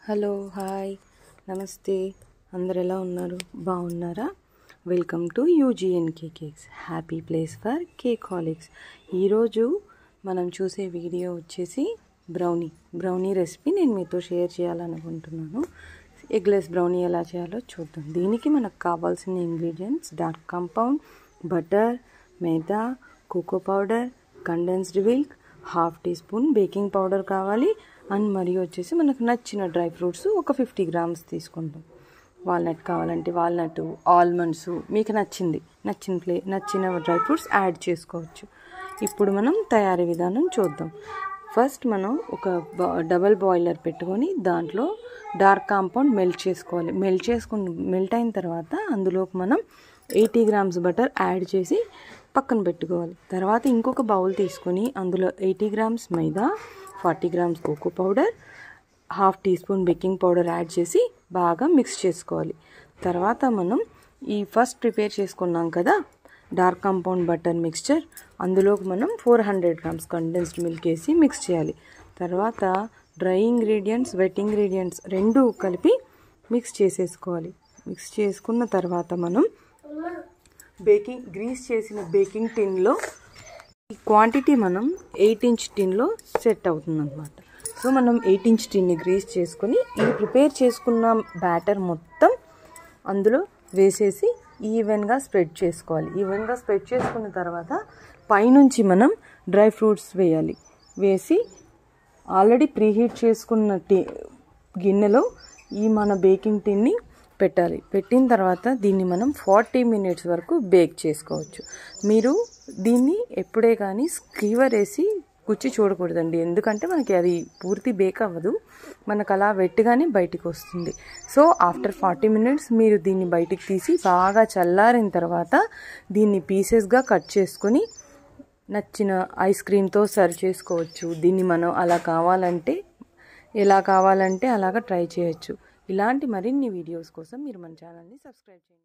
hello hi నమస్తే అందరు ఎలా ఉన్నారు బాగున్నారా welcome to UGNK cakes happy place for cakeaholics ఈరోజు మనం చూసే వీడియో వచ్చేసి బ్రౌనీ రెసిపీ నేను మీతో షేర్ చేయాలనుకుంటున్నాను ఎగ్లెస్ బ్రౌనీ ఎలా చేయాలో చూద్దాం దీనికి మనకు కావాల్సిన ingredients dark compound butter maida cocoa powder condensed milk half teaspoon baking powder కావాలి అండ్ మరియు వచ్చేసి మనకు నచ్చిన డ్రై ఫ్రూట్స్ ఒక 50 గ్రామ్స్ తీసుకుంటాం వాల్నట్ కావాలంటే వాల్నట్ ఆల్మండ్స్ మీకు నచ్చిన డ్రై ఫ్రూట్స్ యాడ్ చేసుకోవచ్చు ఇప్పుడు మనం తయారీ విధానం చూద్దాం ఫస్ట్ మనం ఒక డబల్ బాయిలర్ పెట్టుకొని దాంట్లో డార్క్ కాంపౌండ్ మెల్ట్ అయిన తర్వాత అందులోకి మనం 80 గ్రామ్స్ బటర్ యాడ్ చేసి పక్కన పెట్టుకోవాలి తర్వాత ఇంకొక బౌల్ తీసుకొని అందులో 80 grams maida 40 grams cocoa powder half teaspoon baking powder add చేసి బాగా మిక్స్ చేసుకోవాలి తర్వాత మనం ఈ ఫస్ట్ ప్రిపేర్ చేసుకున్నాం కదా డార్క్ కాంపౌండ్ బటర్ మిక్స్చర్ అందులోకి మనం 400 గ్రామ్స్ కండెన్స్డ్ మిల్క్ వేసి మిక్స్ చేయాలి తర్వాత డ్రై ఇంగ్రీడియంట్స్ వెట్ ఇంగ్రీడియంట్స్ రెండు కలిపి మిక్స్ చేసేసుకోవాలి మిక్స్ చేసుకున్న తర్వాత మనం గ్రీస్ చేసిన బేకింగ్ టిన్లో ఈ క్వాంటిటీ మనం 8 ఇంచ్ టిన్లో సెట్ అవుతుందన్నమాట సో మనం 8 ఇంచ్ టిన్ని గ్రీస్ చేసుకొని ఈ ప్రిపేర్ చేసుకున్న బ్యాటర్ మొత్తం అందులో వేసేసి ఈవెన్గా స్ప్రెడ్ చేసుకోవాలి ఈవెన్గా స్ప్రెడ్ చేసుకున్న తర్వాత పైనుంచి మనం డ్రై ఫ్రూట్స్ వేసి ఆల్రెడీ ప్రీహీట్ చేసుకున్న గిన్నెలో ఈ మన బేకింగ్ టిన్ని పెట్టాలి పెట్టిన తర్వాత దీన్ని మనం 40 మినిట్స్ వరకు బేక్ చేసుకోవచ్చు మీరు దీన్ని ఎప్పుడే కానీ స్క్రీవర్ వేసి కుచ్చి చూడకూడదండి ఎందుకంటే మనకి అది పూర్తి బేక్ అవ్వదు మనకు అలా వెట్టుగానే బయటికి వస్తుంది సో ఆఫ్టర్ 40 మినిట్స్ మీరు దీన్ని బయటికి తీసి బాగా చల్లారిన తర్వాత దీన్ని పీసెస్గా కట్ చేసుకొని నచ్చిన ఐస్ క్రీమ్తో సర్వ్ చేసుకోవచ్చు దీన్ని మనం ఎలా కావాలంటే అలాగా ట్రై చేయొచ్చు ఇలాంటి మరిన్ని వీడియోస్ కోసం మీరు మన ఛానల్ని సబ్స్క్రైబ్ చేయండి